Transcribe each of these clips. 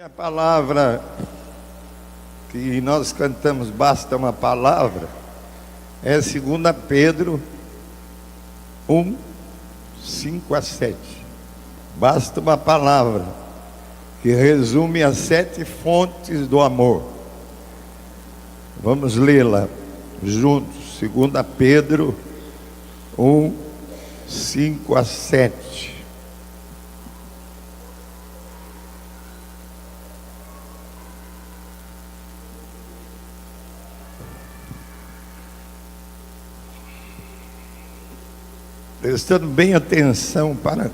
A palavra que nós cantamos, basta uma palavra, é 2 Pedro 1, 5 a 7. Basta uma palavra que resume as 7 fontes do amor. Vamos lê-la juntos. 2 Pedro 1, 5 a 7. Prestando bem atenção para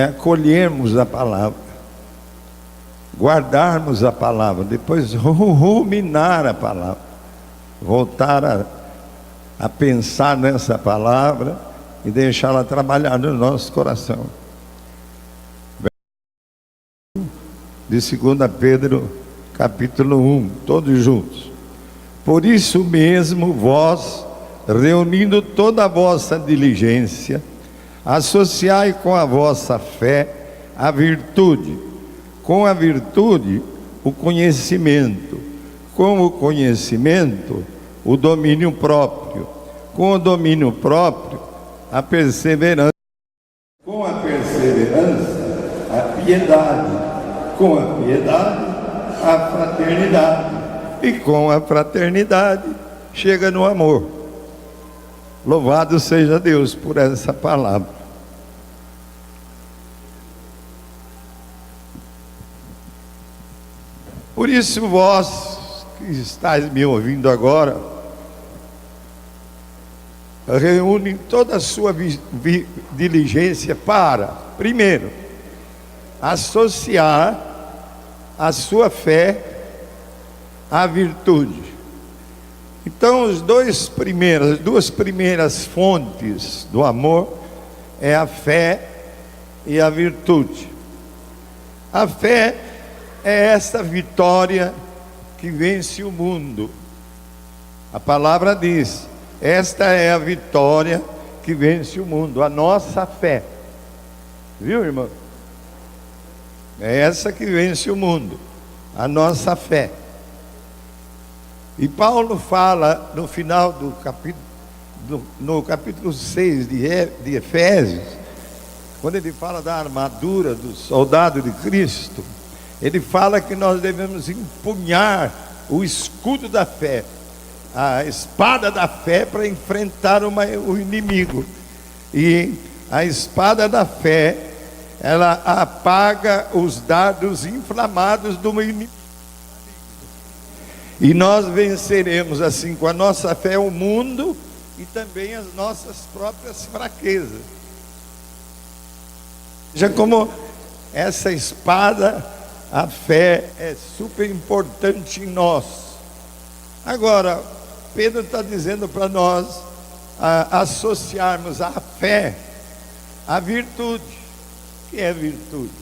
acolhermos a palavra, guardarmos a palavra, depois ruminar a palavra, voltar a pensar nessa palavra e deixá-la trabalhar no nosso coração. De 2 Pedro capítulo 1, todos juntos. Por isso mesmo vós, reunindo toda a vossa diligência, associai com a vossa fé a virtude, com a virtude o conhecimento, com o conhecimento o domínio próprio, com o domínio próprio a perseverança, com a perseverança a piedade, com a piedade a fraternidade, e com a fraternidade chega no amor. Louvado seja Deus por essa palavra. Por isso vós que estáis me ouvindo agora, reúnem toda a sua diligência para, primeiro, associar a sua fé à virtude. Então, as duas primeiras fontes do amor é a fé e a virtude. A fé é essa vitória que vence o mundo. A palavra diz: esta é a vitória que vence o mundo, a nossa fé. Viu, irmão? É essa que vence o mundo, a nossa fé. E Paulo fala no final do capítulo, no capítulo 6 de Efésios, quando ele fala da armadura do soldado de Cristo, ele fala que nós devemos empunhar o escudo da fé, a espada da fé, para enfrentar o inimigo. E a espada da fé, ela apaga os dardos inflamados do inimigo. E nós venceremos assim com a nossa fé o mundo e também as nossas próprias fraquezas. Já como essa espada, a fé é super importante em nós. Agora, Pedro está dizendo para nós associarmos a fé à virtude. O que é virtude?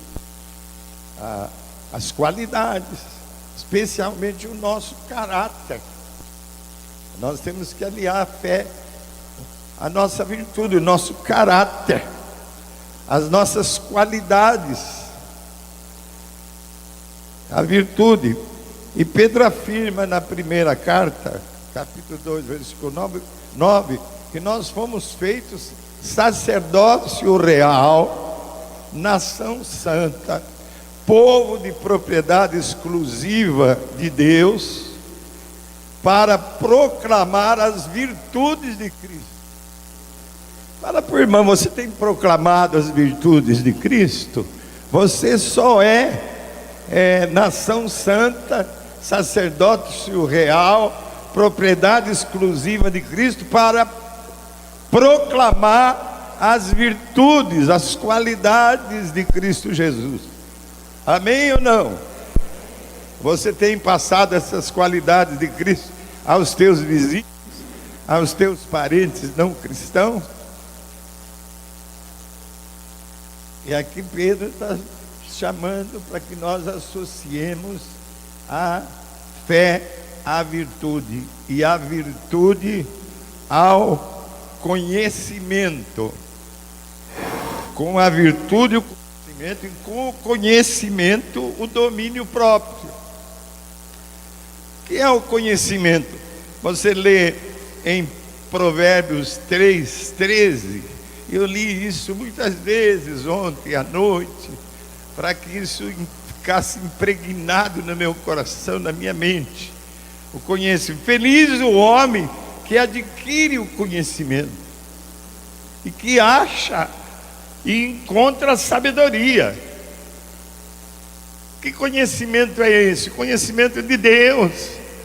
As qualidades, especialmente o nosso caráter. Nós temos que aliar a fé à nossa virtude, o nosso caráter, as nossas qualidades, a virtude. E Pedro afirma na primeira carta, capítulo 2, versículo 9, que nós fomos feitos sacerdócio real, nação santa, povo de propriedade exclusiva de Deus, para proclamar as virtudes de Cristo. Fala para o irmão: você tem proclamado as virtudes de Cristo? Você só é nação santa, sacerdócio real, propriedade exclusiva de Cristo, para proclamar as virtudes, as qualidades de Cristo Jesus. Amém ou não? Você tem passado essas qualidades de Cristo aos teus vizinhos, aos teus parentes não cristãos? E aqui Pedro está chamando para que nós associemos a fé à virtude, e a virtude ao conhecimento. Com a virtude, o conhecimento conhecimento, e com o conhecimento, o domínio próprio. O que é o conhecimento? Você lê em Provérbios 3:13, eu li isso muitas vezes ontem à noite, para que isso ficasse impregnado no meu coração, na minha mente. O conhecimento. Feliz o homem que adquire o conhecimento e que acha e encontra a sabedoria. Que conhecimento é esse? O conhecimento de Deus,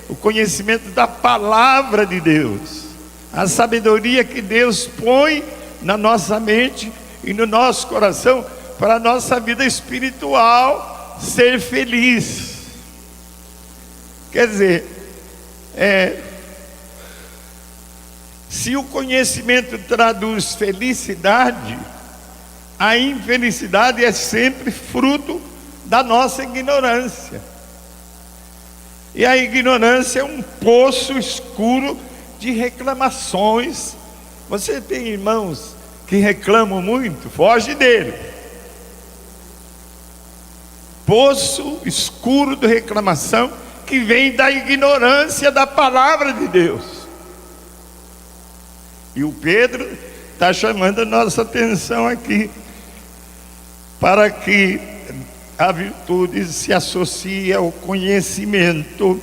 o conhecimento da palavra de Deus, a sabedoria que Deus põe na nossa mente e no nosso coração para a nossa vida espiritual ser feliz. Quer dizer, se o conhecimento traduz felicidade, a infelicidade é sempre fruto da nossa ignorância. E a ignorância é um poço escuro de reclamações. Você tem irmãos que reclamam muito? Foge dele. Poço escuro de reclamação que vem da ignorância da palavra de Deus. E o Pedro está chamando a nossa atenção aqui, para que a virtude se associe ao conhecimento,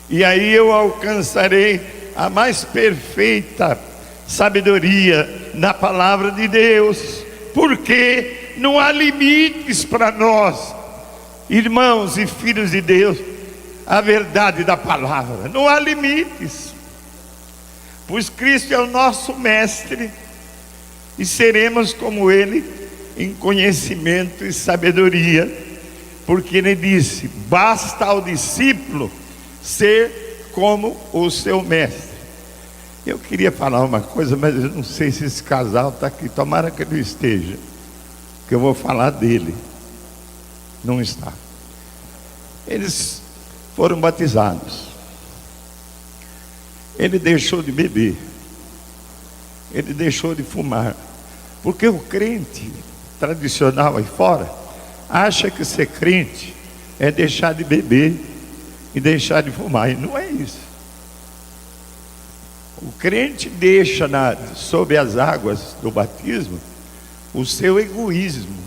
e aí eu alcançarei a mais perfeita sabedoria na palavra de Deus, porque não há limites para nós, irmãos e filhos de Deus, a verdade da palavra, não há limites, pois Cristo é o nosso mestre, e seremos como Ele em conhecimento e sabedoria, porque Ele disse: basta ao discípulo ser como o seu mestre. Eu queria falar uma coisa, mas eu não sei se esse casal está aqui, tomara que ele esteja, que eu vou falar dele. Não está. Eles foram batizados, ele deixou de beber, ele deixou de fumar, porque o crente tradicional aí fora acha que ser crente é deixar de beber e deixar de fumar, e não é isso. O crente deixa sob as águas do batismo o seu egoísmo,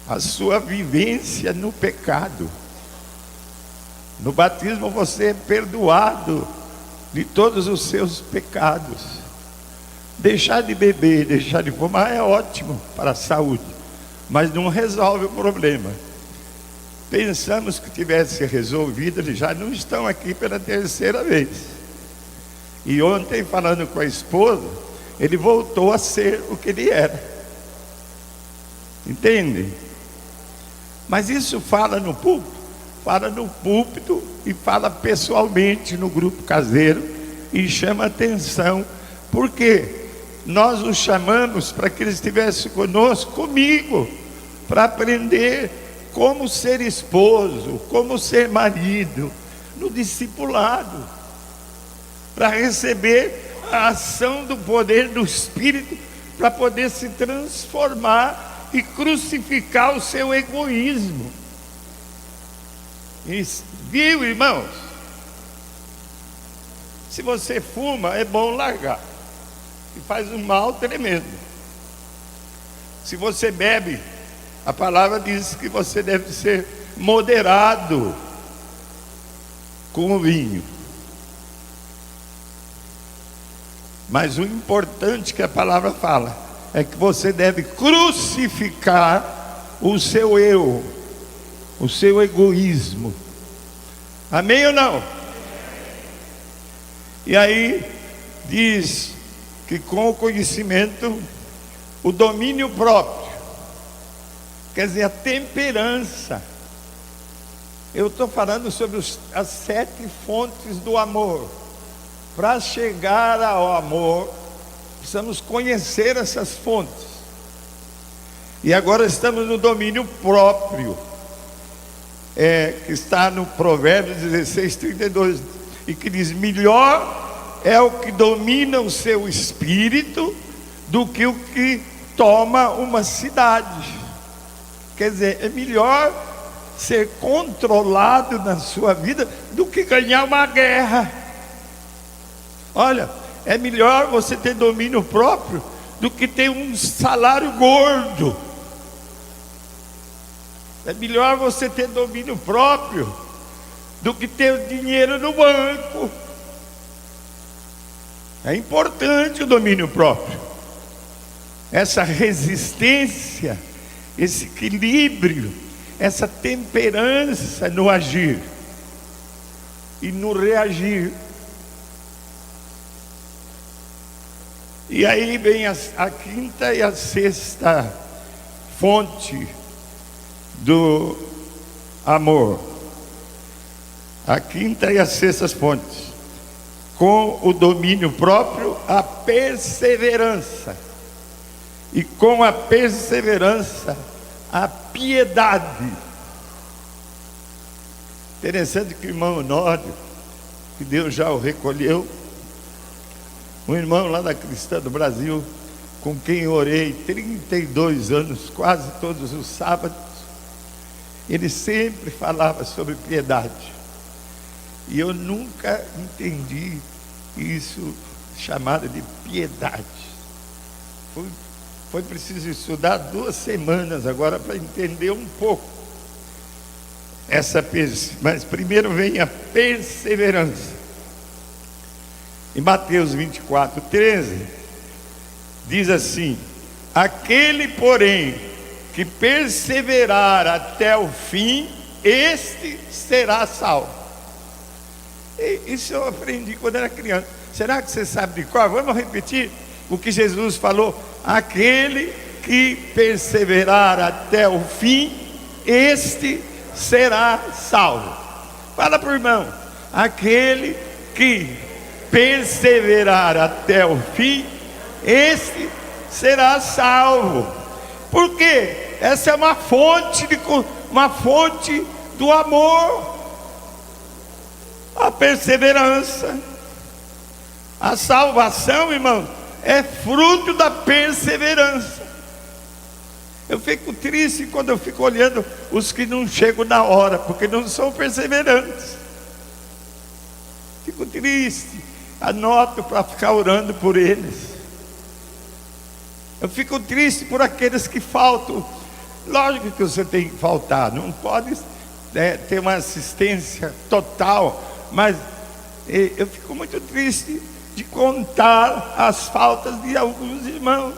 a sua vivência no pecado. No batismo você é perdoado de todos os seus pecados. Deixar de beber, deixar de fumar é ótimo para a saúde, mas não resolve o problema. Pensamos que tivesse resolvido, eles já não estão aqui pela terceira vez. E ontem, falando com a esposa, ele voltou a ser o que ele era. Entende? Mas isso fala no púlpito e fala pessoalmente no grupo caseiro, e chama atenção, porque nós os chamamos para que eles estivessem comigo, para aprender como ser esposo, como ser marido, no discipulado, para receber a ação do poder do Espírito, para poder se transformar e crucificar o seu egoísmo. Viu, irmãos? Se você fuma, é bom largar, e faz um mal tremendo. Se você bebe, a palavra diz que você deve ser moderado com o vinho. Mas o importante que a palavra fala é que você deve crucificar o seu eu, o seu egoísmo. Amém ou não? E aí diz que com o conhecimento, o domínio próprio, quer dizer, a temperança. Eu estou falando sobre as 7 fontes do amor. Para chegar ao amor, precisamos conhecer essas fontes. E agora estamos no domínio próprio, que está no Provérbios 16:32, e que diz: melhor é o que domina o seu espírito do que o que toma uma cidade. Quer dizer, é melhor ser controlado na sua vida do que ganhar uma guerra. Olha, é melhor você ter domínio próprio do que ter um salário gordo. É melhor você ter domínio próprio do que ter o dinheiro no banco. É importante o domínio próprio, essa resistência, esse equilíbrio, essa temperança no agir e no reagir. E aí vem a quinta e a sexta fonte do amor. A quinta e a sexta fontes. Com o domínio próprio, a perseverança. E com a perseverança, a piedade. Interessante que o irmão Honório, que Deus já o recolheu, um irmão lá da Cristã do Brasil, com quem orei 32 anos, quase todos os sábados, ele sempre falava sobre piedade. E eu nunca entendi isso chamado de piedade. Foi preciso estudar 2 semanas agora para entender um pouco mas primeiro vem a perseverança. Em Mateus 24:13 diz assim: aquele, porém, que perseverar até o fim, este será salvo. Isso eu aprendi quando era criança. Será que você sabe de cor? Vamos repetir o que Jesus falou: aquele que perseverar até o fim, este será salvo. Fala para o irmão: aquele que perseverar até o fim, este será salvo. Por quê? Essa é uma fonte do amor. A perseverança, a salvação, irmão, é fruto da perseverança. Eu fico triste quando eu fico olhando os que não chegam na hora, porque não são perseverantes. Fico triste, anoto para ficar orando por eles. Eu fico triste por aqueles que faltam. Lógico que você tem que faltar, não pode ter uma assistência total, mas eu fico muito triste de contar as faltas de alguns irmãos.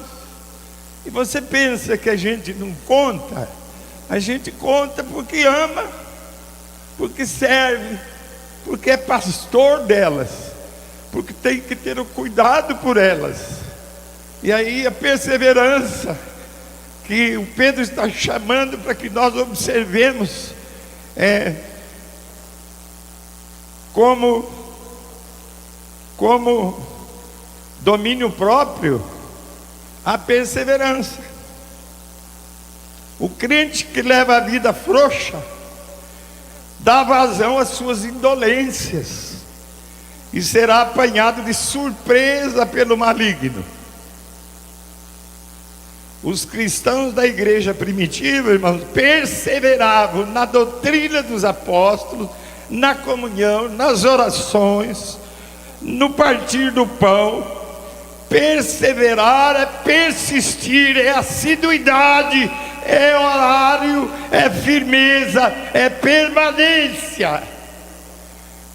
E você pensa que a gente não conta? A gente conta porque ama, porque serve, porque é pastor delas, porque tem que ter o cuidado por elas. E aí a perseverança que o Pedro está chamando para que nós observemos como domínio próprio, a perseverança. O crente que leva a vida frouxa dá vazão às suas indolências e será apanhado de surpresa pelo maligno. Os cristãos da igreja primitiva, irmãos, perseveravam na doutrina dos apóstolos, na comunhão, nas orações, no partir do pão. Perseverar é persistir, é assiduidade, é horário, é firmeza, é permanência.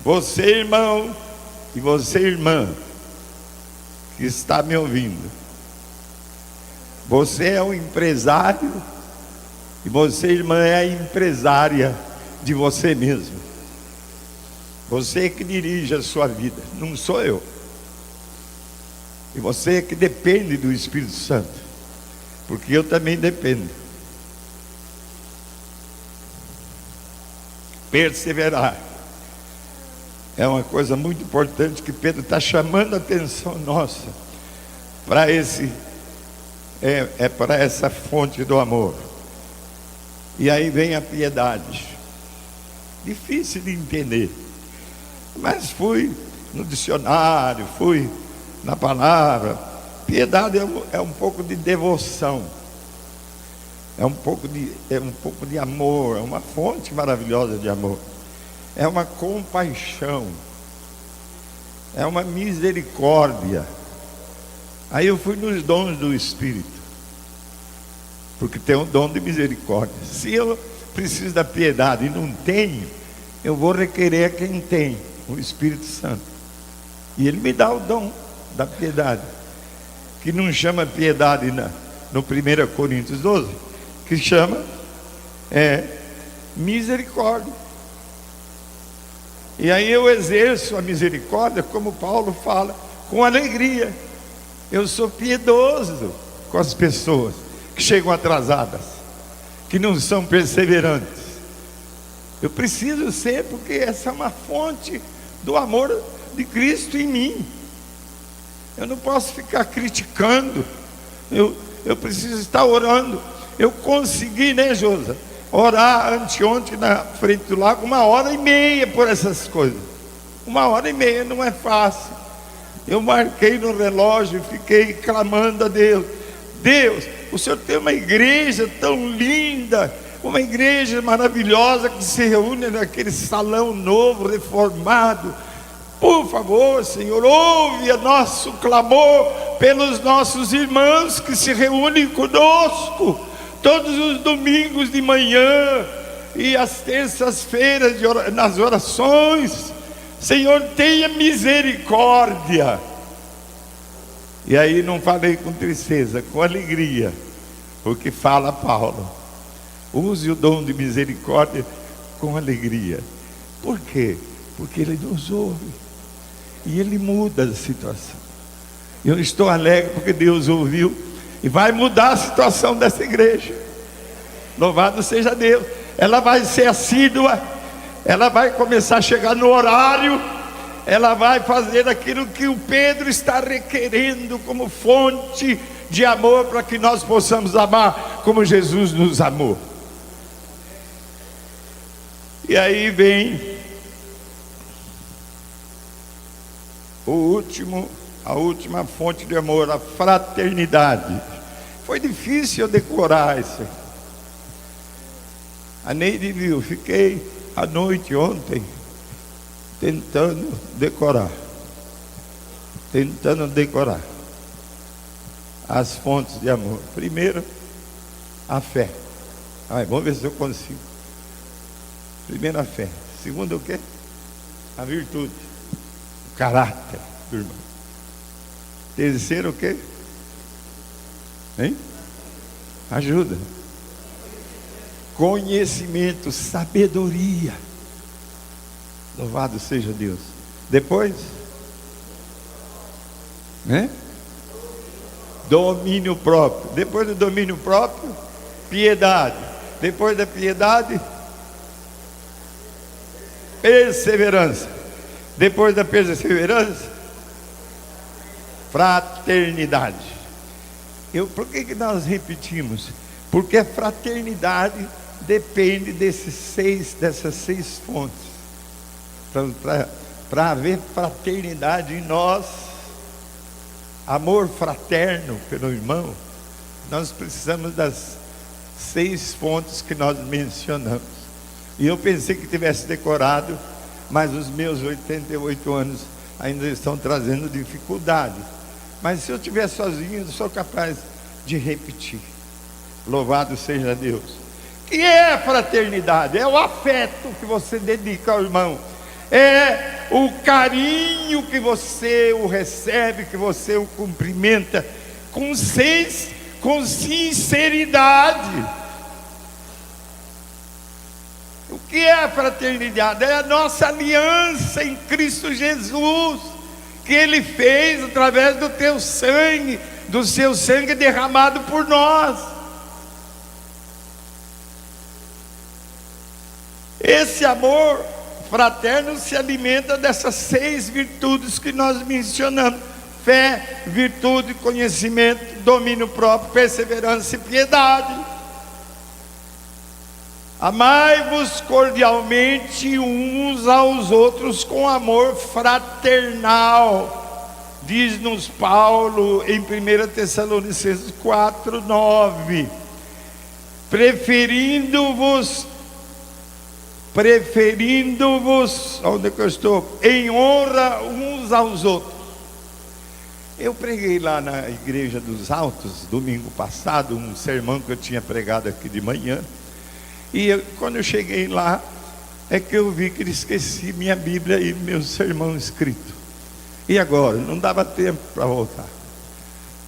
Você, irmão, e você, irmã, que está me ouvindo, você é um empresário e você, irmã, é a empresária de você mesmo. Você é que dirige a sua vida, não sou eu. E você é que depende do Espírito Santo, porque eu também dependo. Perseverar é uma coisa muito importante que Pedro está chamando a atenção nossa para para essa fonte do amor. E aí vem a piedade. Difícil de entender, mas fui no dicionário, fui na palavra. Piedade é um pouco de devoção, é um pouco de amor, é uma fonte maravilhosa de amor, é uma compaixão, é uma misericórdia. Aí eu fui nos dons do Espírito, porque tem um dom de misericórdia. Se eu preciso da piedade e não tenho, eu vou requerer quem tem, o Espírito Santo, e Ele me dá o dom da piedade, que não chama piedade no 1 Coríntios 12, que chama misericórdia. E aí eu exerço a misericórdia, como Paulo fala, com alegria. Eu sou piedoso com as pessoas que chegam atrasadas, que não são perseverantes. Eu preciso ser, porque essa é uma fonte do amor de Cristo em mim. Eu não posso ficar criticando, eu preciso estar orando. Eu consegui, né, Josa, orar anteontem na frente do lago 1h30 por essas coisas. 1h30 não é fácil. Eu marquei no relógio e fiquei clamando a Deus: Deus, o Senhor tem uma igreja tão linda, uma igreja maravilhosa que se reúne naquele salão novo, reformado. Por favor, Senhor, ouve o nosso clamor pelos nossos irmãos que se reúnem conosco todos os domingos de manhã e às terças-feiras nas orações. Senhor, tenha misericórdia. E aí não falei com tristeza, com alegria, porque fala Paulo: use o dom de misericórdia com alegria. Por quê? Porque Ele nos ouve e Ele muda a situação. Eu estou alegre porque Deus ouviu e vai mudar a situação dessa igreja. Louvado seja Deus. Ela vai ser assídua, ela vai começar a chegar no horário, ela vai fazer aquilo que o Pedro está requerendo como fonte de amor, para que nós possamos amar como Jesus nos amou. E aí vem a última fonte de amor, a fraternidade. Foi difícil eu decorar isso. A Neide viu, fiquei à noite ontem tentando decorar as fontes de amor. Primeiro, a fé. Vamos ver se eu consigo. Primeiro, a fé. Segundo, o quê? A virtude, o caráter do irmão. Terceiro, o quê? Ajuda. Conhecimento, sabedoria. Louvado seja Deus. Depois, domínio próprio. Depois do domínio próprio, piedade. Depois da piedade, perseverança. Depois da perseverança, fraternidade. Por que nós repetimos? Porque a fraternidade depende dessas seis fontes. Para haver fraternidade em nós, amor fraterno pelo irmão, nós precisamos das 6 fontes que nós mencionamos. E eu pensei que tivesse decorado, mas os meus 88 anos ainda estão trazendo dificuldade. Mas se eu estiver sozinho, eu sou capaz de repetir. Louvado seja Deus. O que é a fraternidade? É o afeto que você dedica ao irmão, é o carinho que você o recebe, que você o cumprimenta com sinceridade. O que é a fraternidade? É a nossa aliança em Cristo Jesus, que Ele fez através do seu sangue derramado por nós. Esse amor fraterno se alimenta dessas 6 virtudes que nós mencionamos: fé, virtude, conhecimento, domínio próprio, perseverança e piedade. Amai-vos cordialmente uns aos outros com amor fraternal, diz-nos Paulo em 1 Tessalonicenses 4:9, preferindo-vos, onde é que eu estou? Em honra uns aos outros. Eu preguei lá na Igreja dos Altos, domingo passado, um sermão que eu tinha pregado aqui de manhã. E quando eu cheguei lá, é que eu vi que esqueci minha Bíblia e meu sermão escrito. E agora? Não dava tempo para voltar.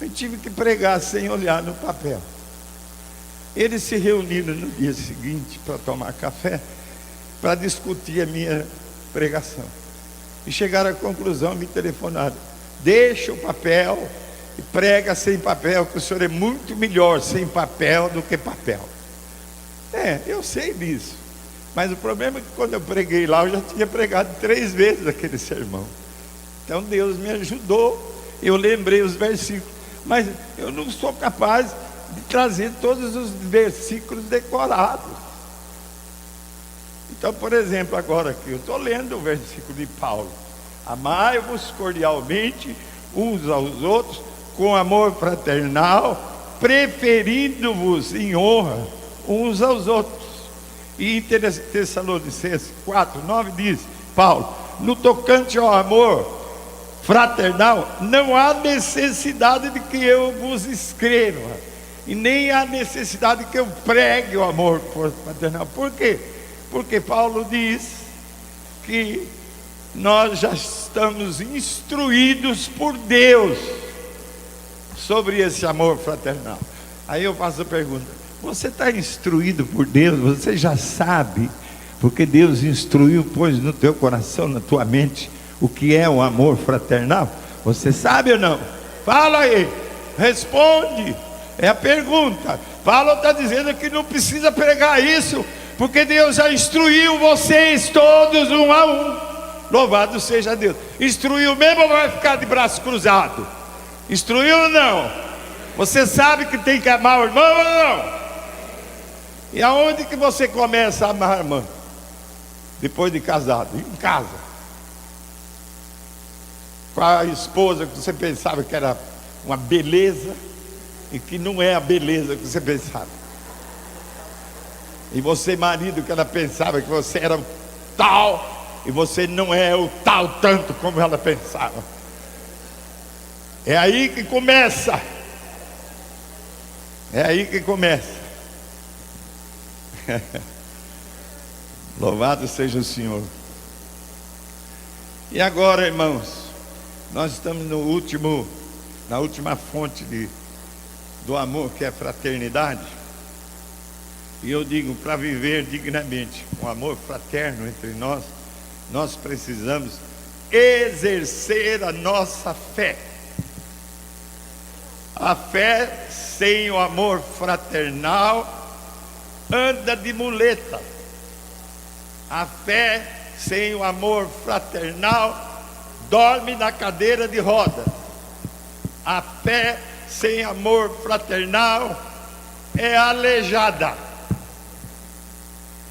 Eu tive que pregar sem olhar no papel. Eles se reuniram no dia seguinte para tomar café, para discutir a minha pregação. E chegaram à conclusão, me telefonaram: deixa o papel e prega sem papel, que o senhor é muito melhor sem papel do que papel. Eu sei disso, mas o problema é que quando eu preguei lá, eu já tinha pregado 3 vezes aquele sermão. Então Deus me ajudou, eu lembrei os versículos, mas eu não sou capaz de trazer todos os versículos decorados. Então, por exemplo, agora aqui, eu estou lendo o versículo de Paulo: amai-vos cordialmente uns aos outros com amor fraternal, preferindo-vos em honra uns aos outros. E em Tessalonicenses 4:9 diz Paulo: no tocante ao amor fraternal, não há necessidade de que eu vos escreva, e nem há necessidade que eu pregue o amor fraternal. Por quê? Porque Paulo diz que nós já estamos instruídos por Deus sobre esse amor fraternal. Aí eu faço a pergunta: você está instruído por Deus? Você já sabe, porque Deus instruiu, pôs no teu coração, na tua mente, o que é o amor fraternal? Você sabe ou não? Fala aí, responde. É a pergunta. Paulo está dizendo que não precisa pregar isso, porque Deus já instruiu vocês todos um a um. Louvado seja Deus. Instruiu mesmo ou vai ficar de braço cruzado? Instruiu ou não? Você sabe que tem que amar o irmão ou não? E aonde que você começa a amar a irmã? Depois de casado, em casa. Com a esposa que você pensava que era uma beleza, e que não é a beleza que você pensava. E você, marido, que ela pensava que você era o tal, e você não é o tal tanto como ela pensava. É aí que começa. É aí que começa. Louvado seja o Senhor. E agora, irmãos, nós estamos na última fonte do amor, que é a fraternidade. E eu digo, para viver dignamente com amor fraterno entre nós, nós precisamos exercer a nossa fé. A fé sem o amor fraternal anda de muleta. A fé sem o amor fraternal dorme na cadeira de roda. A fé sem amor fraternal é aleijada.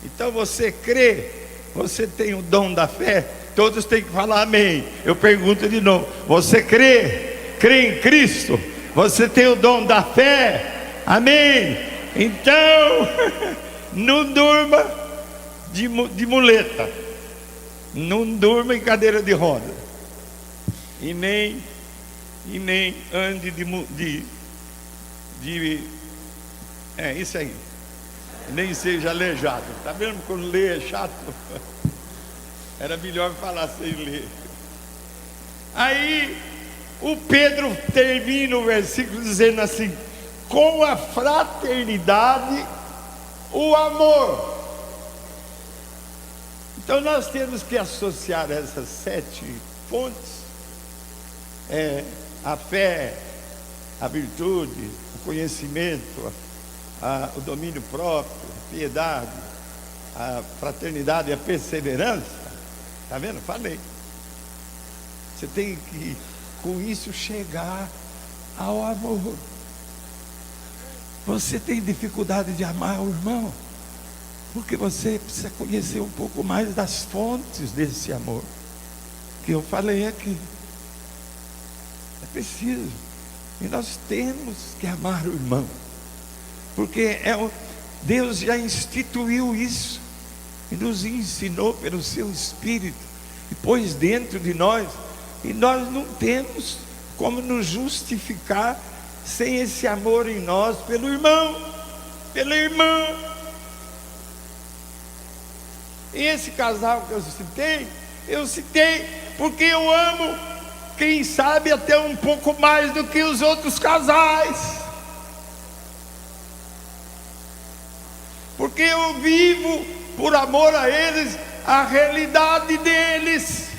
Então você crê, você tem o dom da fé, todos têm que falar amém. Eu pergunto de novo: você crê? Crê em Cristo? Você tem o dom da fé? Amém? Então, não durma de muleta, não durma em cadeira de roda, e nem ande isso aí, nem seja aleijado. Está vendo quando lê é chato? Era melhor falar sem ler. Aí o Pedro termina o versículo dizendo assim: com a fraternidade, o amor. Então nós temos que associar essas 7 fontes: a fé, a virtude, o conhecimento, o domínio próprio, a piedade, a fraternidade e a perseverança. Está vendo? Falei. Você tem que, com isso, chegar ao amor. Você tem dificuldade de amar o irmão? Porque você precisa conhecer um pouco mais das fontes desse amor que eu falei aqui. É preciso. E nós temos que amar o irmão, porque Deus já instituiu isso e nos ensinou pelo seu Espírito e pôs dentro de nós, e nós não temos como nos justificar sem esse amor em nós pelo irmão, pela irmã. E esse casal que eu citei porque eu amo, quem sabe até um pouco mais do que os outros casais, porque eu vivo por amor a eles, a realidade deles,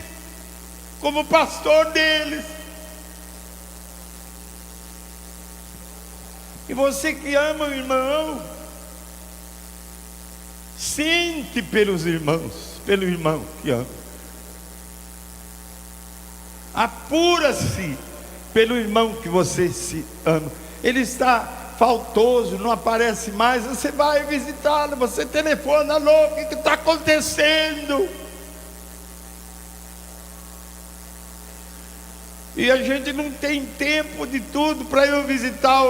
como pastor deles. E você que ama o irmão, sente pelos irmãos, pelo irmão que ama. Apura-se pelo irmão que você se ama. Ele está faltoso, não aparece mais, você vai visitá-lo, você telefona: alô, o que está acontecendo? E a gente não tem tempo de tudo. Para eu visitar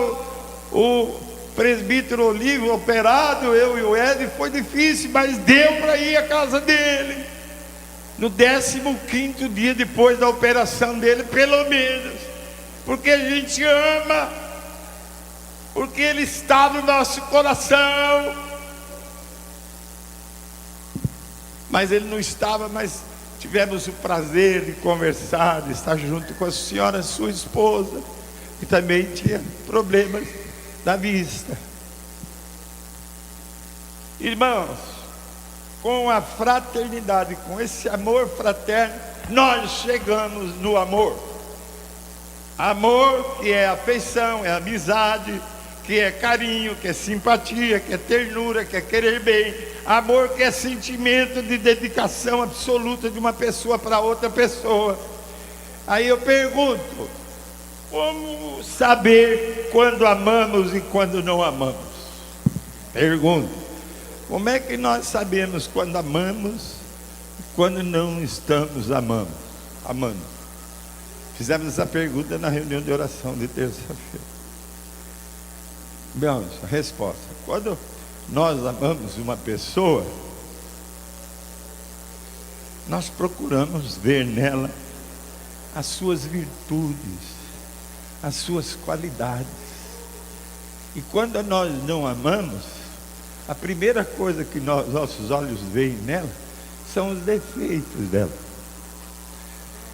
o presbítero Olivo operado, eu e o Ed, foi difícil, mas deu para ir à casa dele no 15º dia depois da operação dele, pelo menos, porque a gente ama, porque ele está no nosso coração. Mas ele não estava, mas tivemos o prazer de conversar, de estar junto com a senhora, sua esposa, que também tinha problemas da vista. Irmãos, com a fraternidade, com esse amor fraterno, nós chegamos no amor. Amor que é afeição, é amizade, que é carinho, que é simpatia, que é ternura, que é querer bem. Amor que é sentimento de dedicação absoluta de uma pessoa para outra pessoa. Aí eu pergunto: como saber quando amamos e quando não amamos? Pergunto: como é que nós sabemos quando amamos e quando não estamos amando? Fizemos essa pergunta na reunião de oração de terça-feira. Bem, a resposta: quando nós amamos uma pessoa, nós procuramos ver nela as suas virtudes, as suas qualidades. E quando nós não amamos, a primeira coisa que nossos olhos veem nela são os defeitos dela.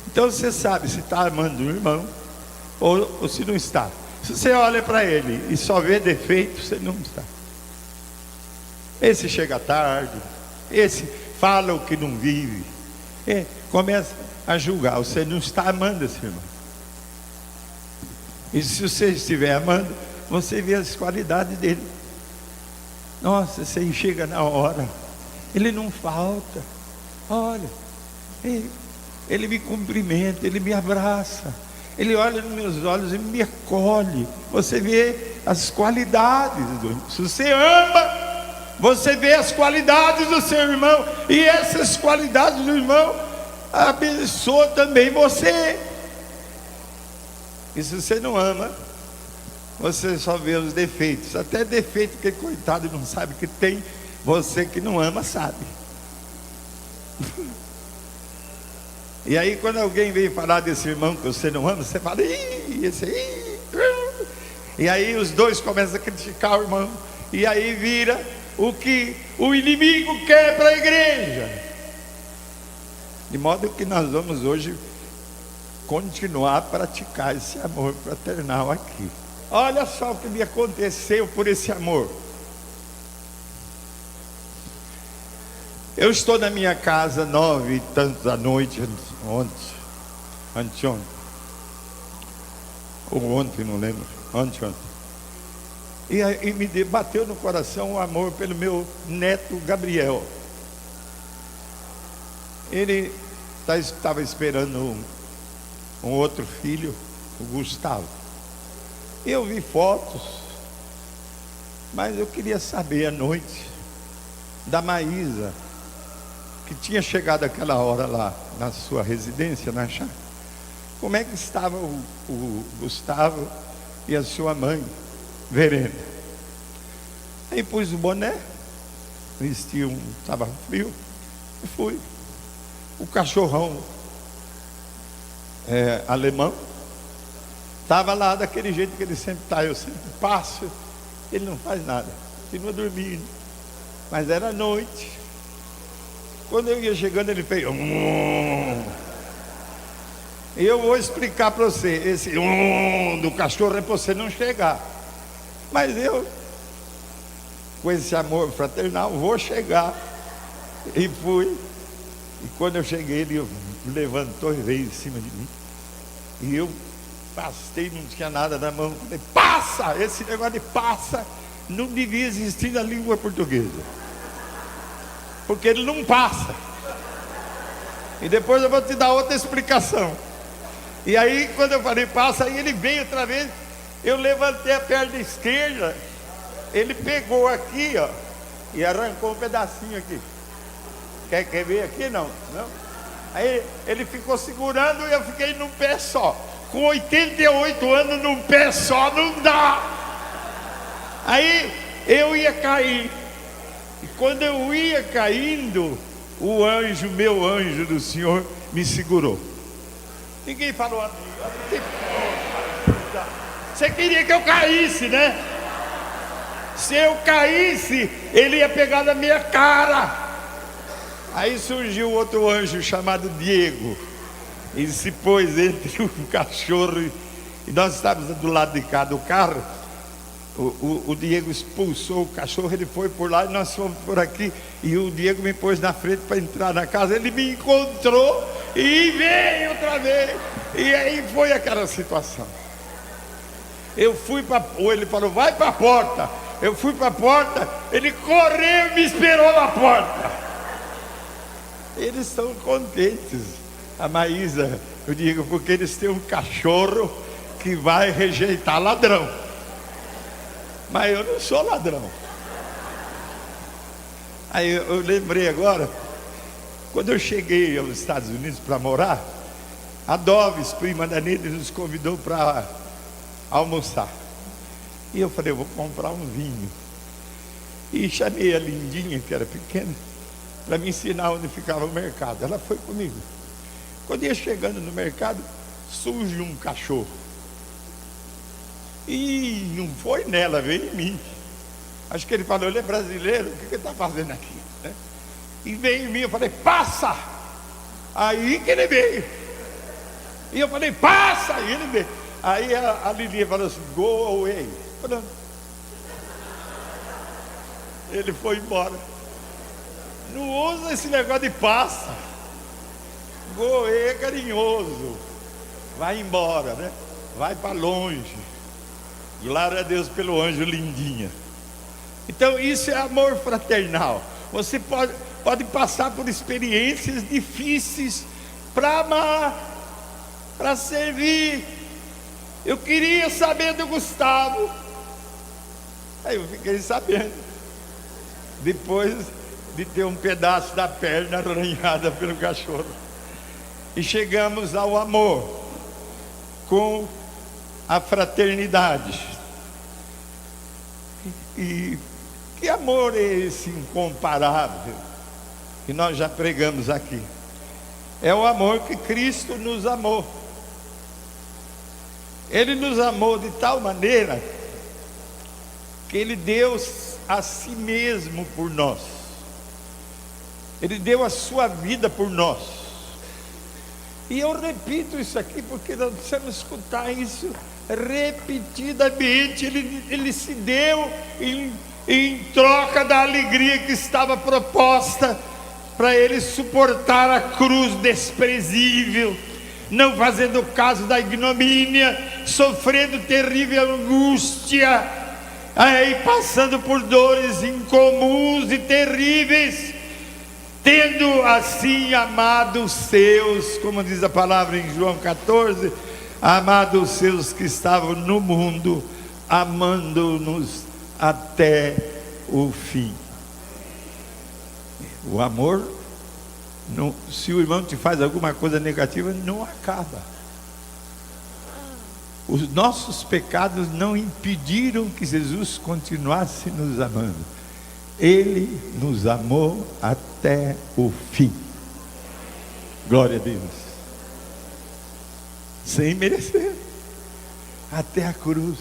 Então você sabe se está amando o irmão ou se não está. Se você olha para ele e só vê defeito, você não está. Esse chega tarde, esse fala o que não vive, começa a julgar. Você não está amando esse irmão. E se você estiver amando, você vê as qualidades dele. Nossa, você chega na hora, ele não falta. Olha, ele me cumprimenta, ele me abraça, ele olha nos meus olhos e me acolhe. Você vê as qualidades se você ama, você vê as qualidades do seu irmão, e essas qualidades do irmão abençoa também você. E se você não ama, você só vê os defeitos, até defeito que coitado não sabe que tem, você que não ama sabe. E aí quando alguém vem falar desse irmão que você não ama, você fala: ih, esse aí. E aí os dois começam a criticar o irmão, e aí vira o que o inimigo quer para a igreja. De modo que nós vamos hoje continuar a praticar esse amor fraternal aqui. Olha só o que me aconteceu por esse amor. Eu estou na minha casa 9 e tantos da noite, anteontem, ou ontem, não lembro, ontem. E me bateu no coração o amor pelo meu neto Gabriel. Ele estava esperando um outro filho, o Gustavo. Eu vi fotos, mas eu queria saber à noite, da Maísa, que tinha chegado aquela hora lá na sua residência, na chácara. Como é que estava o Gustavo e a sua mãe, Verena? Aí pus o boné, vesti estava frio, e fui. O cachorrão alemão estava lá daquele jeito que ele sempre está. Eu sempre passo, ele não faz nada, continua dormindo. Mas era noite. Quando eu ia chegando, ele fez E eu vou explicar para você. Esse do cachorro é para você não chegar. Mas eu, com esse amor fraternal, vou chegar. E fui. E quando eu cheguei, ele levantou e veio em cima de mim. E eu pastei, não tinha nada na mão. Falei, passa! Esse negócio de passa não devia existir na língua portuguesa. Porque ele não passa. E depois eu vou te dar outra explicação. E aí quando eu falei passa, aí ele veio outra vez. Eu levantei a perna esquerda. Ele pegou aqui, ó, e arrancou um pedacinho aqui. Quer ver aqui? Não? Aí ele ficou segurando e eu fiquei num pé só. Com 88 anos num pé só não dá. Aí eu ia cair. E quando eu ia caindo, o anjo, meu anjo do Senhor, me segurou. Ninguém falou a mim. Você queria que eu caísse, né? Se eu caísse, ele ia pegar na minha cara. Aí surgiu outro anjo chamado Diego. E se pôs entre o cachorro e nós estávamos do lado de cá do carro. O Diego expulsou o cachorro, ele foi por lá e nós fomos por aqui. E o Diego me pôs na frente para entrar na casa. Ele me encontrou e veio outra vez. E aí foi aquela situação. Eu fui para... Ou ele falou, vai para a porta. Eu fui para a porta, ele correu e me esperou na porta. Eles estão contentes. A Maísa, eu digo, porque eles têm um cachorro que vai rejeitar ladrão. Mas eu não sou ladrão. Aí eu lembrei agora, quando eu cheguei aos Estados Unidos para morar, a Doves, prima da Neide, nos convidou para almoçar. E eu falei, eu vou comprar um vinho. E chamei a Lindinha, que era pequena, para me ensinar onde ficava o mercado. Ela foi comigo. Quando ia chegando no mercado, surge um cachorro. E não foi nela, veio em mim. Acho que ele falou, ele é brasileiro, o que ele está fazendo aqui? Né? E veio em mim, eu falei, passa! Aí que ele veio. E eu falei, passa! E ele veio. Aí a Lilia falou assim, go away. Pronto. Ele foi embora. Não usa esse negócio de passa. Go away é carinhoso. Vai embora, né? Vai para longe. Glória a Deus pelo anjo Lindinha. Então isso é amor fraternal. Você pode passar por experiências difíceis para amar, para servir. Eu queria saber do Gustavo. Aí eu fiquei sabendo. Depois de ter um pedaço da perna arranhada pelo cachorro. E chegamos ao amor com a fraternidade. E que amor é esse incomparável que nós já pregamos aqui? É o amor que Cristo nos amou. Ele nos amou de tal maneira que Ele deu a si mesmo por nós. Ele deu a sua vida por nós. E eu repito isso aqui porque nós precisamos escutar isso repetidamente. Ele se deu em troca da alegria que estava proposta para Ele suportar a cruz desprezível, não fazendo caso da ignomínia, sofrendo terrível angústia, aí passando por dores incomuns e terríveis, tendo assim amado os seus, como diz a palavra em João 14, amado os seus que estavam no mundo, amando-nos até o fim. O amor, não, se o irmão te faz alguma coisa negativa, não acaba. Os nossos pecados não impediram que Jesus continuasse nos amando. Ele nos amou até o fim. Glória a Deus. Sem merecer. Até a cruz.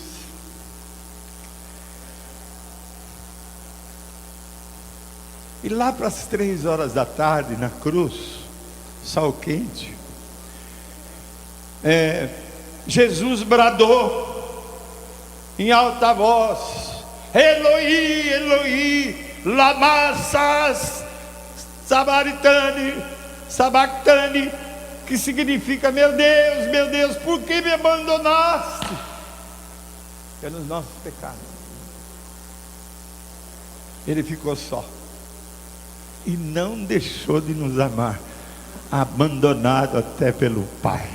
E lá para as 3 horas da tarde, na cruz, sol quente, Jesus bradou em alta voz: Eloi, Eloi, lama sabachthani, que significa: meu Deus, por que me abandonaste? Pelos nossos pecados. Ele ficou só e não deixou de nos amar, abandonado até pelo Pai.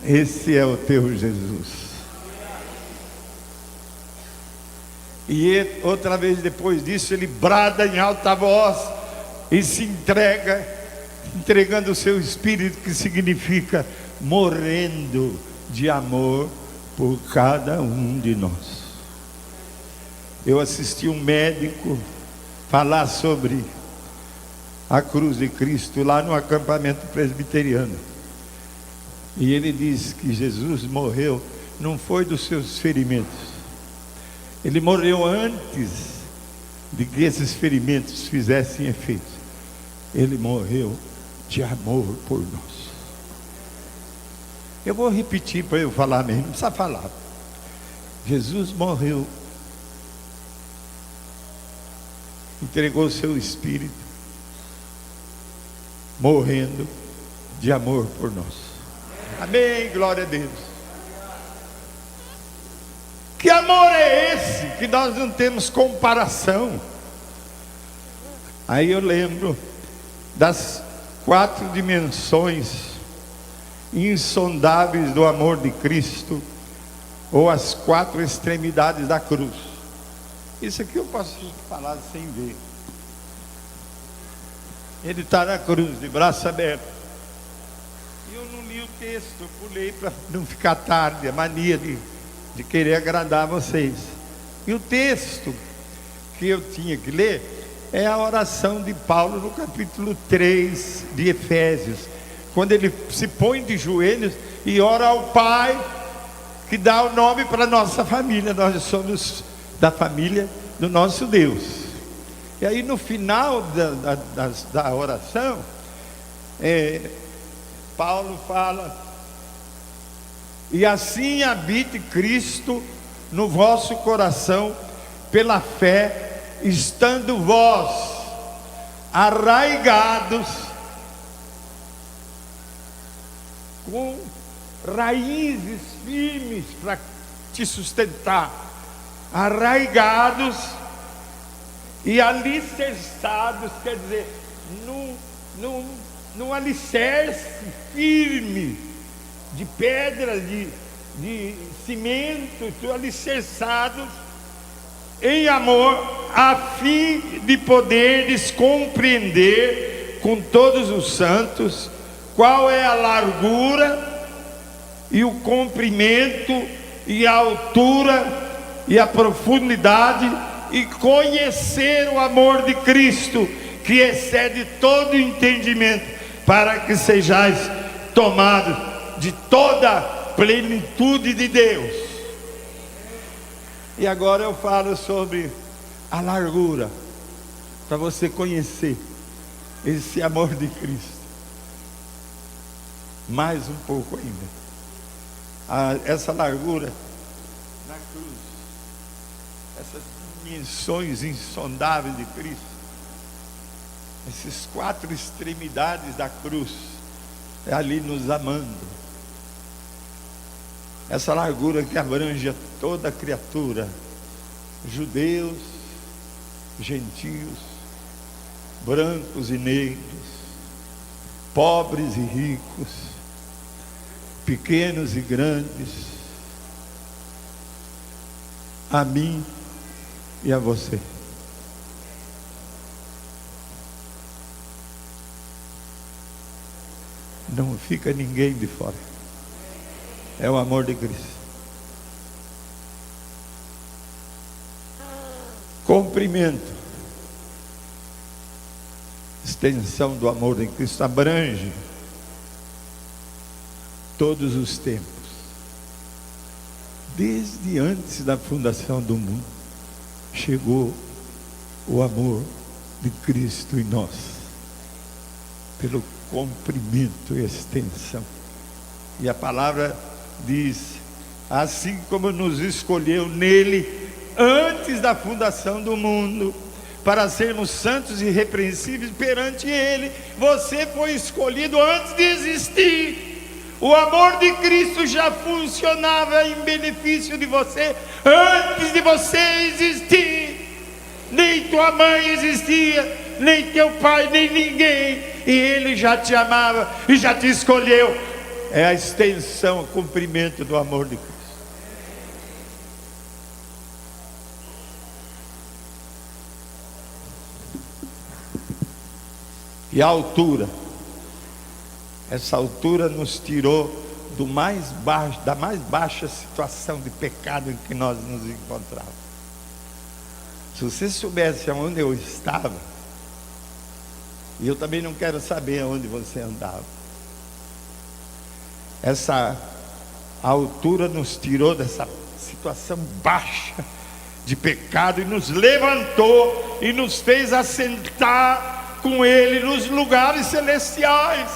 Esse é o teu Jesus. E outra vez depois disso, ele brada em alta voz e se entrega, entregando o seu espírito, que significa morrendo de amor por cada um de nós. Eu assisti um médico falar sobre a cruz de Cristo lá no acampamento presbiteriano. E ele diz que Jesus morreu, não foi dos seus ferimentos. Ele morreu antes de que esses ferimentos fizessem efeito. Ele morreu de amor por nós. Eu vou repetir para eu falar mesmo, não precisa falar. Jesus morreu, entregou o seu espírito, morrendo de amor por nós. Amém, glória a Deus. Que amor é esse que nós não temos comparação? Aí eu lembro das 4 dimensões insondáveis do amor de Cristo, ou as 4 extremidades da cruz. Isso aqui eu posso falar sem ver. Ele está na cruz, de braço aberto. E eu não li o texto, eu pulei para não ficar tarde, a mania de querer agradar vocês. E o texto que eu tinha que ler é a oração de Paulo no capítulo 3 de Efésios, quando ele se põe de joelhos e ora ao Pai, que dá o nome para a nossa família. Nós somos da família do nosso Deus. E aí no final da oração, Paulo fala: e assim habite Cristo no vosso coração pela fé, estando vós arraigados com raízes firmes para te sustentar, arraigados e alicerçados, quer dizer, num alicerce firme de pedra, de cimento, alicerçados em amor, a fim de poderes compreender com todos os santos qual é a largura e o comprimento e a altura e a profundidade, e conhecer o amor de Cristo, que excede todo entendimento, para que sejais tomados de toda a plenitude de Deus. E agora eu falo sobre a largura, para você conhecer esse amor de Cristo mais um pouco ainda. Essa largura na cruz, essas dimensões insondáveis de Cristo, essas 4 extremidades da cruz, é ali nos amando. Essa largura que abrange toda a criatura, judeus, gentios, brancos e negros, pobres e ricos, pequenos e grandes, a mim e a você. não fica ninguém de fora. É o amor de Cristo. Comprimento, extensão do amor de Cristo abrange todos os tempos, desde antes da fundação do mundo. Chegou o amor de Cristo em nós, pelo comprimento e extensão. E a palavra diz: assim como nos escolheu nele antes da fundação do mundo, para sermos santos e irrepreensíveis perante ele. Você foi escolhido antes de existir. O amor de Cristo já funcionava em benefício de você antes de você existir. Nem tua mãe existia, nem teu pai, nem ninguém, e ele já te amava e já te escolheu. É a extensão, o cumprimento do amor de Cristo. E a altura, essa altura nos tirou do mais baixo, da mais baixa situação de pecado em que nós nos encontrávamos. Se você soubesse aonde eu estava, e eu também não quero saber aonde você andava, essa altura nos tirou dessa situação baixa de pecado e nos levantou e nos fez assentar com ele nos lugares celestiais.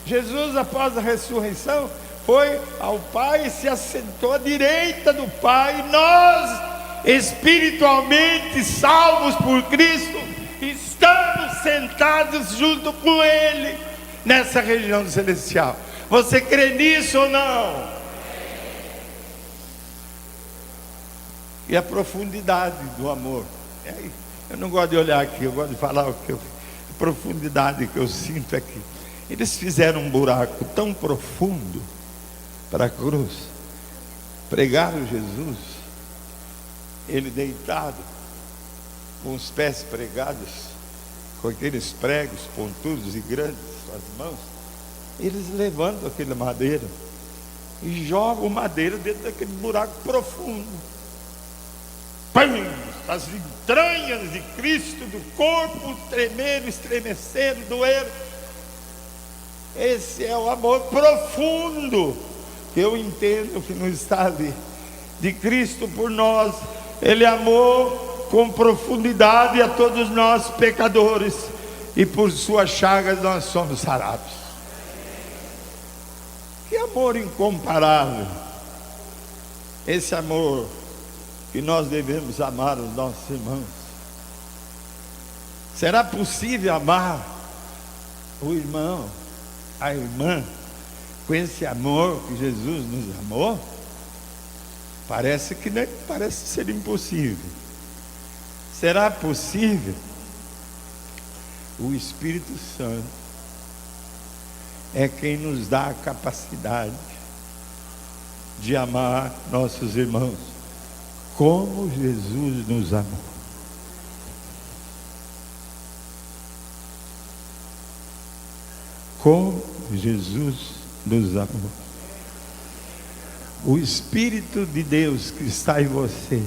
Jesus, após a ressurreição, foi ao Pai e se assentou à direita do Pai. E nós, espiritualmente salvos por Cristo, estamos sentados junto com ele nessa região celestial. Você crê nisso ou não? E a profundidade do amor. Eu não gosto de olhar aqui, eu gosto de falar a profundidade que eu sinto aqui. Eles fizeram um buraco tão profundo para a cruz, pregaram Jesus, ele deitado, com os pés pregados, com aqueles pregos pontudos e grandes, suas mãos. Eles levantam aquele madeira e jogam madeira dentro daquele buraco profundo. Pum! As entranhas de Cristo, do corpo, tremeram, estremeceram, doeram. Esse é o amor profundo que eu entendo que não está ali, de Cristo por nós. Ele amou com profundidade a todos nós pecadores, e por suas chagas nós somos sarados. Que amor incomparável, esse amor que nós devemos amar os nossos irmãos. Será possível amar o irmão, a irmã, com esse amor que Jesus nos amou? Parece que não, parece ser impossível. Será possível? O Espírito Santo é quem nos dá a capacidade de amar nossos irmãos como Jesus nos amou. Como Jesus nos amou. O Espírito de Deus que está em você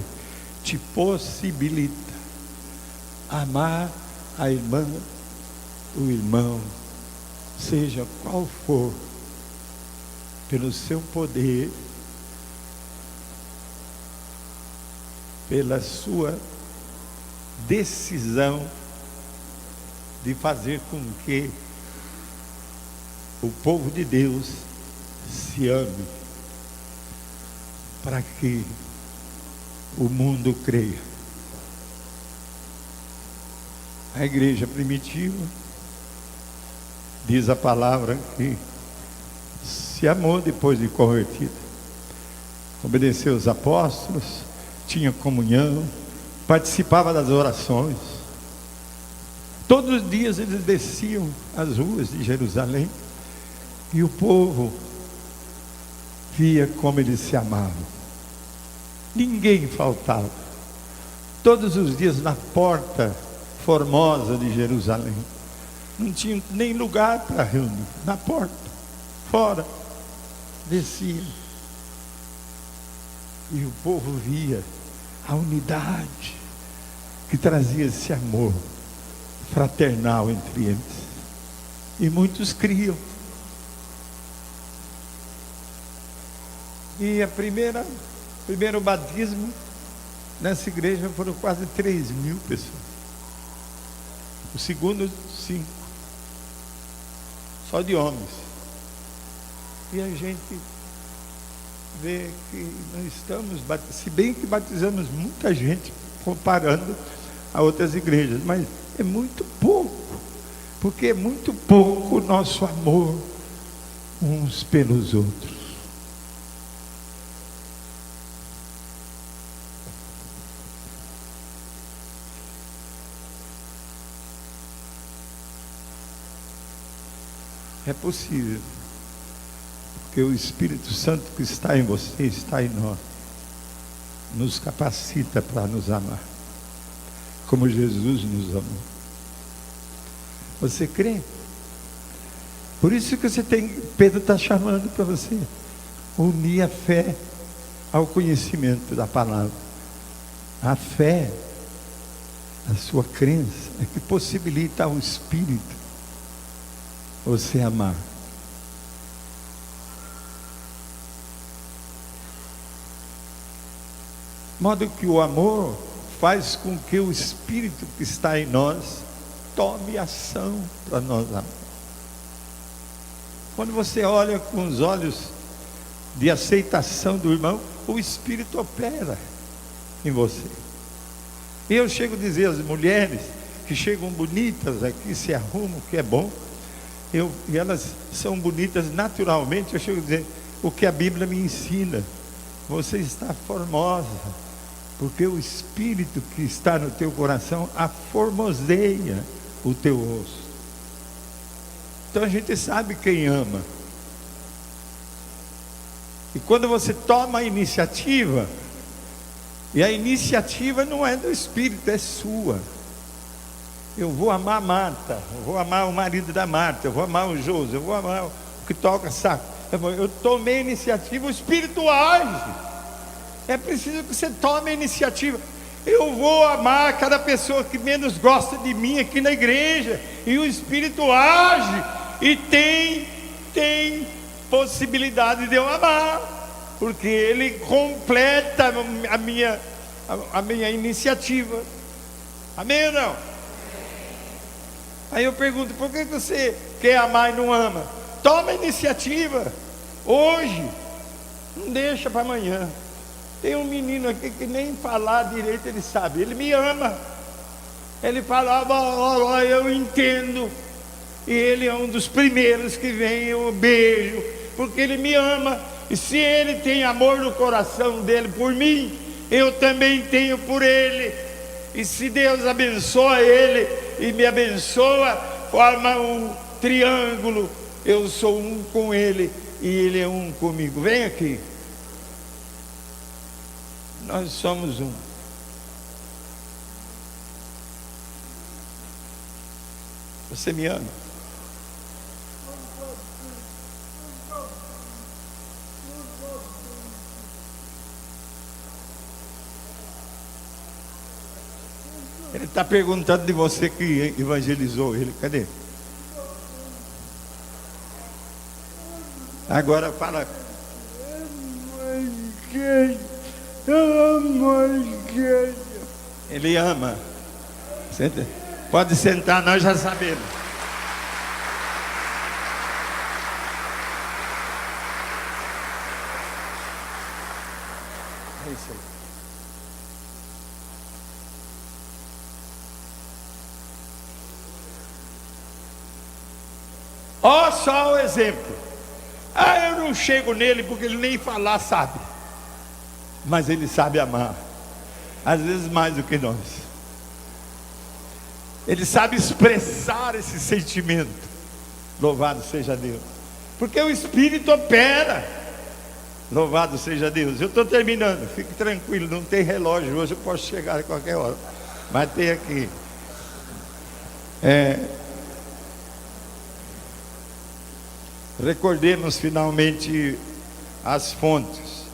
te possibilita amar a irmã, o irmão, seja qual for, pelo seu poder, pela sua decisão de fazer com que o povo de Deus se ame, para que o mundo creia. A igreja primitiva, diz a palavra, que se amou depois de convertida, obedeceu os apóstolos, tinha comunhão, participava das orações. Todos os dias eles desciam as ruas de Jerusalém e o povo via como eles se amavam. Ninguém faltava. Todos os dias na porta formosa de Jerusalém, não tinha nem lugar para reunir, na porta, fora, descia. E o povo via a unidade que trazia esse amor fraternal entre eles. E muitos criam. E primeiro batismo nessa igreja foram quase 3.000 pessoas. O segundo, 5. Só de homens. E a gente vê que não estamos batizando, se bem que batizamos muita gente comparando a outras igrejas, mas é muito pouco, porque é muito pouco o nosso amor uns pelos outros. É possível, porque o Espírito Santo que está em você, está em nós, nos capacita para nos amar, como Jesus nos amou. Você crê? Por isso que Pedro está chamando para você unir a fé ao conhecimento da palavra. A fé, a sua crença, é que possibilita ao Espírito você amar. De modo que o amor faz com que o Espírito que está em nós tome ação para nós amar. Quando você olha com os olhos de aceitação do irmão, o Espírito opera em você. E eu chego a dizer às mulheres que chegam bonitas aqui, se arrumam, que é bom, e elas são bonitas naturalmente, eu chego a dizer o que a Bíblia me ensina: você está formosa, porque o Espírito que está no teu coração aformoseia o teu rosto. Então a gente sabe quem ama. E quando você toma a iniciativa, e a iniciativa não é do Espírito, é sua. Eu vou amar a Marta, eu vou amar o marido da Marta, eu vou amar o José, eu vou amar o que toca saco. Eu tomei a iniciativa, o Espírito age. É preciso que você tome a iniciativa. Eu vou amar cada pessoa que menos gosta de mim aqui na igreja, e o Espírito age, e tem possibilidade de eu amar, porque Ele completa a minha iniciativa. Amém ou não? Aí eu pergunto: por que você quer amar e não ama? Toma a iniciativa hoje, não deixa para amanhã. Tem um menino aqui que nem falar direito ele sabe, ele me ama. Ele falava, ó, eu entendo. E ele é um dos primeiros que vem, eu beijo, porque ele me ama. E se ele tem amor no coração dele por mim, eu também tenho por ele. E se Deus abençoa ele e me abençoa, forma um triângulo. Eu sou um com ele e ele é um comigo. Vem aqui. Nós somos um. Você me ama? Ele está perguntando de você que evangelizou ele. Cadê? Agora fala. Ele ama. Senta. Pode sentar, nós já sabemos. É isso aí. Ó, só o exemplo. Eu não chego nele porque ele nem falar sabe, mas ele sabe amar, às vezes mais do que nós. Ele sabe expressar esse sentimento. Louvado seja Deus, porque o Espírito opera. Louvado seja Deus. Eu estou terminando, fique tranquilo, não tem relógio hoje, eu posso chegar a qualquer hora, mas tem aqui. recordemos finalmente as fontes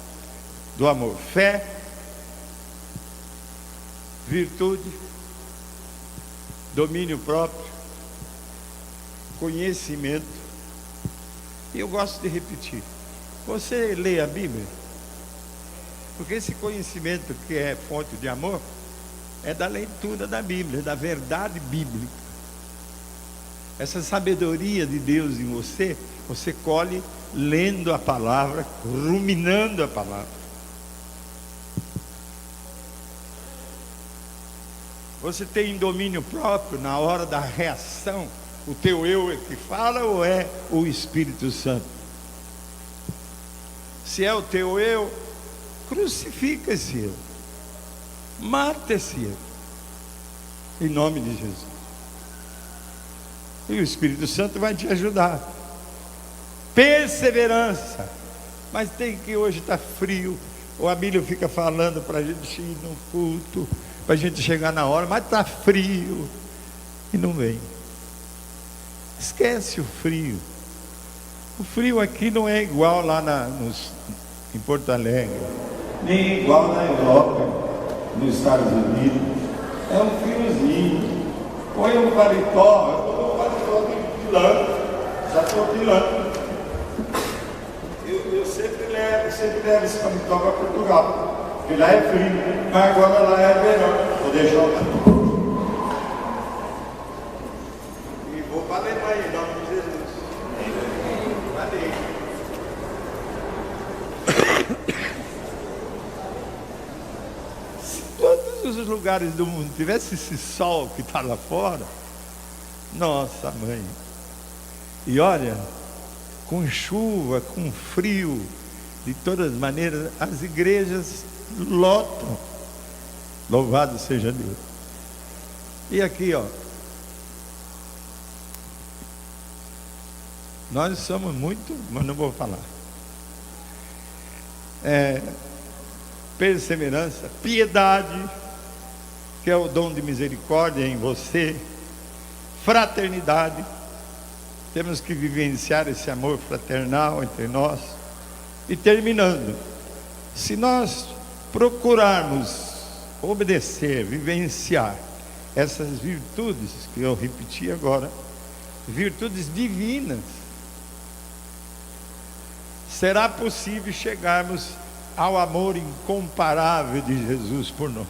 do amor: fé, virtude, domínio próprio, conhecimento. E eu gosto de repetir: você lê a Bíblia? Porque esse conhecimento que é fonte de amor é da leitura da Bíblia, da verdade bíblica. Essa sabedoria de Deus em você, você colhe lendo a palavra, ruminando a palavra. Você tem domínio próprio na hora da reação. O teu eu é que fala ou é o Espírito Santo? Se é o teu eu, crucifica esse eu, mata esse eu, em nome de Jesus. E o Espírito Santo vai te ajudar. Perseverança. Mas tem que hoje está frio. O Abílio fica falando para a gente ir no culto, para a gente chegar na hora, mas está frio e não vem. Esquece o frio. O frio aqui não é igual lá em Porto Alegre, nem igual na Europa, nos Estados Unidos. É um friozinho. Põe um paletó. Já estou pilando. Eu sempre levo esse paletó para Portugal, porque lá é frio, mas agora lá é verão. Vou deixar lá. E vou para a Alemanha, em nome de Jesus. Valeu. Se todos os lugares do mundo tivesse esse sol que está lá fora, nossa mãe. E olha, com chuva, com frio, de todas as maneiras, as igrejas lotam. Louvado seja Deus. E aqui, ó, nós somos muito, mas não vou falar. Perseverança, piedade, que é o dom de misericórdia em você, fraternidade. Temos que vivenciar esse amor fraternal entre nós. E terminando, se nós procurarmos obedecer, vivenciar essas virtudes que eu repeti agora, virtudes divinas, será possível chegarmos ao amor incomparável de Jesus por nós.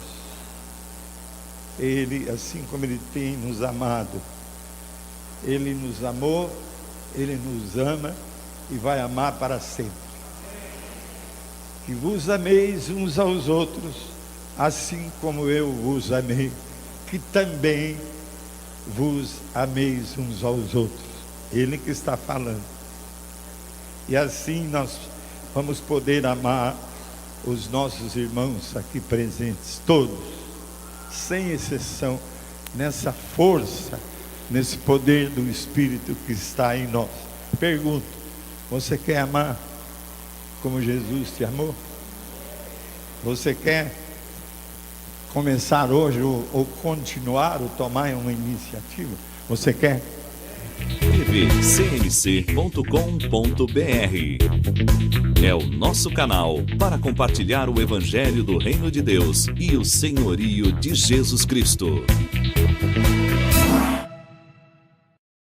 Ele, assim como Ele tem nos amado, Ele nos amou, Ele nos ama e vai amar para sempre. Que vos ameis uns aos outros, assim como eu vos amei, que também vos ameis uns aos outros. Ele que está falando. E assim nós vamos poder amar os nossos irmãos aqui presentes, todos, sem exceção, nessa força, nesse poder do Espírito que está em nós. Pergunto: você quer amar como Jesus te amou? Você quer começar hoje ou continuar ou tomar uma iniciativa? Você quer? tvcmc.com.br é o nosso canal para compartilhar o Evangelho do Reino de Deus e o senhorio de Jesus Cristo.